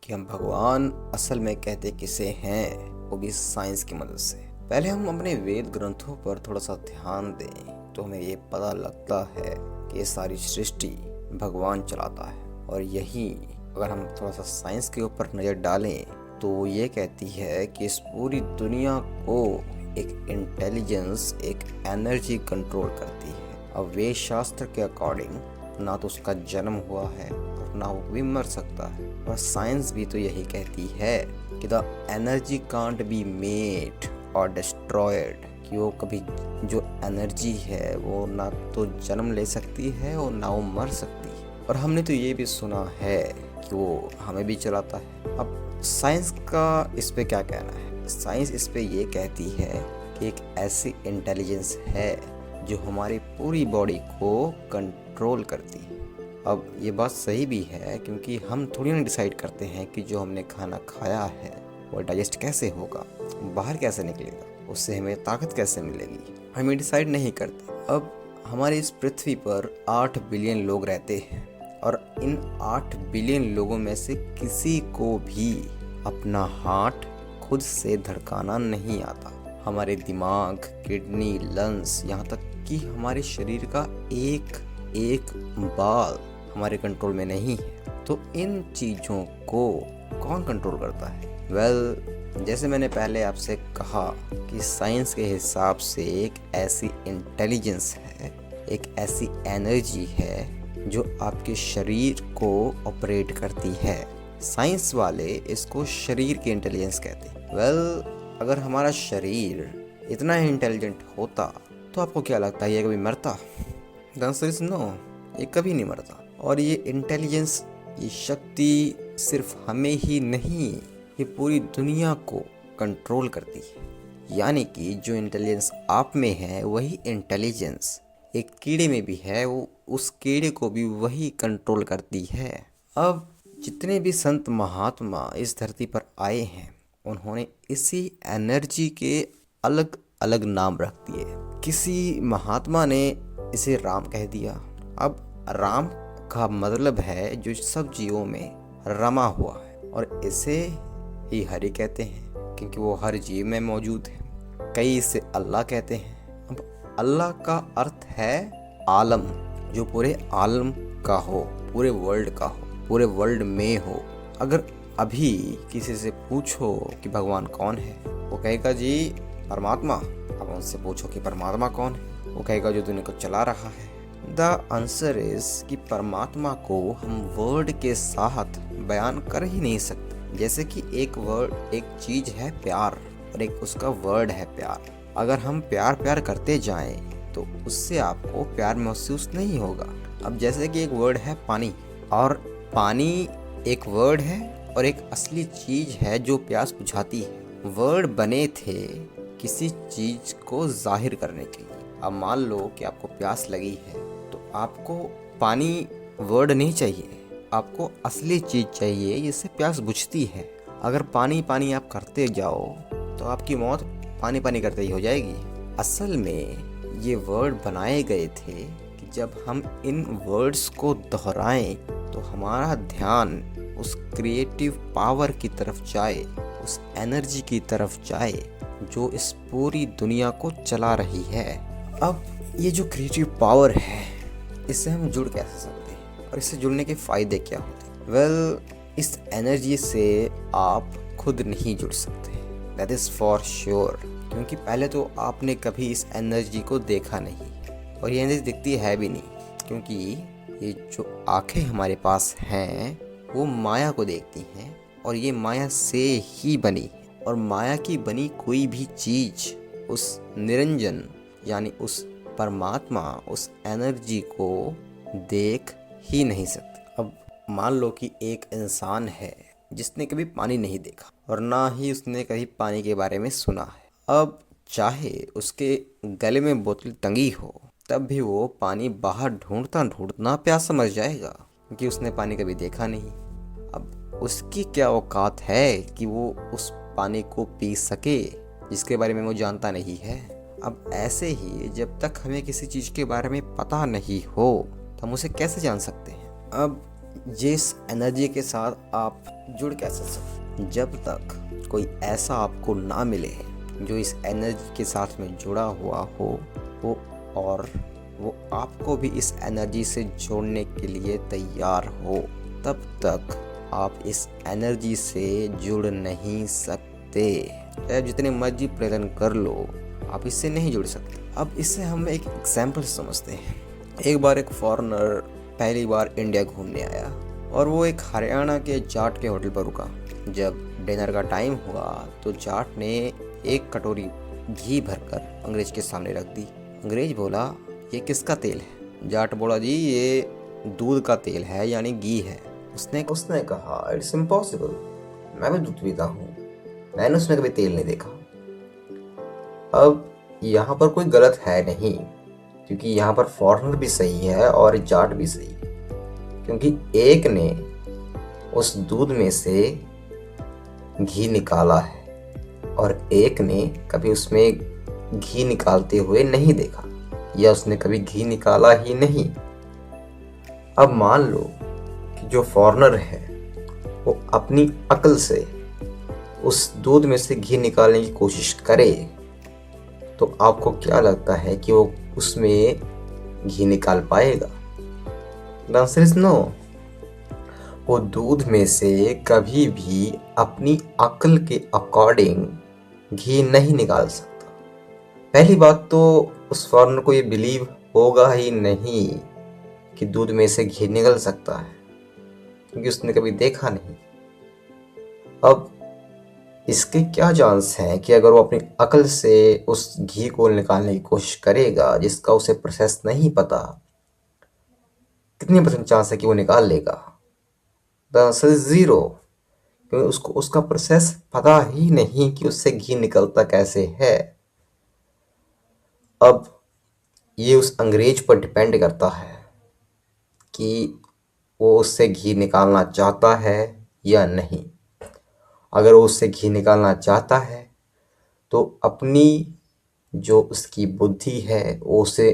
कि हम भगवान असल में कहते किसे हैं, वो भी साइंस की मदद से। पहले हम अपने वेद ग्रंथों पर थोड़ा सा ध्यान दें तो हमें ये पता लगता है कि ये सारी सृष्टि भगवान चलाता है। और यही अगर हम थोड़ा सा साइंस के ऊपर नज़र डालें तो ये कहती है कि इस पूरी दुनिया को एक इंटेलिजेंस, एक एनर्जी कंट्रोल करती है। अब वेद शास्त्र के अकॉर्डिंग ना तो उसका जन्म हुआ है और ना वो भी मर सकता है। और साइंस भी तो यही कहती है कि the energy can't be made और डिस्ट्रॉयड, कि वो कभी जो एनर्जी है वो ना तो जन्म ले सकती है और ना वो मर सकती है। और हमने तो ये भी सुना है कि वो हमें भी चलाता है। अब साइंस का इस पे क्या कहना है? साइंस इस पे ये कहती है कि एक ऐसी इंटेलिजेंस है जो हमारी पूरी बॉडी को कंट्रोल करती है। अब ये बात सही भी है क्योंकि हम थोड़ी ना डिसाइड करते हैं कि जो हमने खाना खाया है वो डाइजेस्ट कैसे होगा, बाहर कैसे निकलेगा, उससे हमें ताकत कैसे मिलेगी, हम ये डिसाइड नहीं करते। अब हमारी इस पृथ्वी पर 8 बिलियन लोग रहते हैं और इन 8 बिलियन लोगों में से किसी को भी अपना हार्ट खुद से धड़काना नहीं आता। हमारे दिमाग, किडनी, लंग्स, यहाँ तक कि हमारे शरीर का एक एक बाल हमारे कंट्रोल में नहीं है। तो इन चीज़ों को कौन कंट्रोल करता है? जैसे मैंने पहले आपसे कहा कि साइंस के हिसाब से एक ऐसी इंटेलिजेंस है, एक ऐसी एनर्जी है जो आपके शरीर को ऑपरेट करती है। साइंस वाले इसको शरीर की इंटेलिजेंस कहते हैं। अगर हमारा शरीर इतना ही इंटेलिजेंट होता तो आपको क्या लगता है ये कभी मरता? द आंसर इज नो, ये कभी नहीं मरता। और ये इंटेलिजेंस, ये शक्ति सिर्फ हमें ही नहीं, ये पूरी दुनिया को कंट्रोल करती है। यानी कि जो इंटेलिजेंस आप में है वही इंटेलिजेंस एक कीड़े में भी है, वो उस कीड़े को भी वही कंट्रोल करती है। अब जितने भी संत महात्मा इस धरती पर आए हैं उन्होंने इसी एनर्जी के अलग अलग नाम रख दिए। किसी महात्मा ने इसे राम कह दिया। अब राम का मतलब है जो सब जीवों में रमा हुआ है, और इसे ही हरि कहते हैं क्योंकि वो हर जीव में मौजूद है। कई इसे अल्लाह कहते हैं। अब अल्लाह का अर्थ है आलम, जो पूरे आलम का हो, पूरे वर्ल्ड का हो, पूरे वर्ल्ड में हो। अगर अभी किसी से पूछो कि भगवान कौन है, वो कहेगा जी परमात्मा। अब उनसे पूछो कि परमात्मा कौन है, वो कहेगा जो दुनिया को चला रहा है। द आंसर इज कि परमात्मा को हम वर्ड के साथ बयान कर ही नहीं सकते। जैसे कि एक वर्ड, एक चीज है प्यार और एक उसका वर्ड है प्यार। अगर हम प्यार प्यार करते जाएं तो उससे आपको प्यार महसूस नहीं होगा। अब जैसे कि एक वर्ड है पानी, और पानी एक वर्ड है और एक असली चीज है जो प्यास बुझाती है। वर्ड बने थे किसी चीज को जाहिर करने के लिए। अब मान लो कि आपको प्यास लगी है तो आपको पानी वर्ड नहीं चाहिए, आपको असली चीज चाहिए जिससे प्यास बुझती है। अगर पानी पानी आप करते जाओ तो आपकी मौत पानी पानी करते ही हो जाएगी। असल में ये वर्ड बनाए गए थे कि जब हम इन वर्ड्स को दोहराएं तो हमारा ध्यान उस क्रिएटिव पावर की तरफ जाए, उस एनर्जी की तरफ जाए जो इस पूरी दुनिया को चला रही है। अब ये जो क्रिएटिव पावर है इससे हम जुड़ कैसे सकते हैं और इससे जुड़ने के फ़ायदे क्या होते हैं? इस एनर्जी से आप खुद नहीं जुड़ सकते, दैट इज़ फॉर श्योर। क्योंकि पहले तो आपने कभी इस एनर्जी को देखा नहीं और ये एनर्जी दिखती है भी नहीं, क्योंकि ये जो आँखें हमारे पास हैं वो माया को देखती हैं और ये माया से ही बनी। और माया की बनी कोई भी चीज उस निरंजन यानी उस परमात्मा, उस एनर्जी को देख ही नहीं सकती। अब मान लो कि एक इंसान है जिसने कभी पानी नहीं देखा और ना ही उसने कभी पानी के बारे में सुना है। अब चाहे उसके गले में बोतल टंगी हो तब भी वो पानी बाहर ढूंढता ढूंढना प्यासा मर जाएगा क्योंकि उसने पानी कभी देखा नहीं। अब उसकी क्या औकात है कि वो उस पानी को पी सके जिसके बारे में वो जानता नहीं है। अब ऐसे ही जब तक हमें किसी चीज़ के बारे में पता नहीं हो तो हम उसे कैसे जान सकते हैं? अब जिस एनर्जी के साथ आप जुड़ कैसे सकते। जब तक कोई ऐसा आपको ना मिले जो इस एनर्जी के साथ में जुड़ा हुआ हो और वो आपको भी इस एनर्जी से जोड़ने के लिए तैयार हो, तब तक आप इस एनर्जी से जुड़ नहीं सकते। चाहे जितने मर्जी प्रयत्न कर लो, आप इससे नहीं जुड़ सकते। अब इससे हम एक एग्जाम्पल समझते हैं। एक बार एक फॉरेनर पहली बार इंडिया घूमने आया और वो एक हरियाणा के जाट के होटल पर रुका। जब डिनर का टाइम हुआ तो जाट ने एक कटोरी घी भरकर अंग्रेज के सामने रख दी। अंग्रेज बोला, ये किसका तेल है? जाट बोला, जी ये दूध का तेल है, यानी घी है। उसने कहा, इट्स इम्पॉसिबल, मैं भी दूध पीता हूँ, मैंने उसमें कभी तेल नहीं देखा। अब यहाँ पर कोई गलत है नहीं, क्योंकि यहाँ पर फॉरेनर भी सही है और जाट भी सही है, क्योंकि एक ने उस दूध में से घी निकाला है और एक ने कभी उसमें घी निकालते हुए नहीं देखा, या उसने कभी घी निकाला ही नहीं। अब मान लो कि जो फॉरेनर है वो अपनी अक्ल से उस दूध में से घी निकालने की कोशिश करे, तो आपको क्या लगता है कि वो उसमें घी निकाल पाएगा? The answer is no. वो दूध में से कभी भी अपनी अक्ल के अकॉर्डिंग घी नहीं निकाल सकता। पहली बात तो उस फॉरेनर को ये बिलीव होगा ही नहीं कि दूध में से घी निकल सकता है, क्योंकि उसने कभी देखा नहीं। अब इसके क्या चांस हैं कि अगर वो अपनी अक्ल से उस घी को निकालने की कोशिश करेगा जिसका उसे प्रोसेस नहीं पता, कितनी परसेंट चांस है कि वो निकाल लेगा? द आंसर इज 0, क्योंकि उसको उसका प्रोसेस पता ही नहीं कि उससे घी निकलता कैसे है। अब ये उस अंग्रेज पर डिपेंड करता है कि वो उससे घी निकालना चाहता है या नहीं। अगर वो उससे घी निकालना चाहता है तो अपनी जो उसकी बुद्धि है वो उसे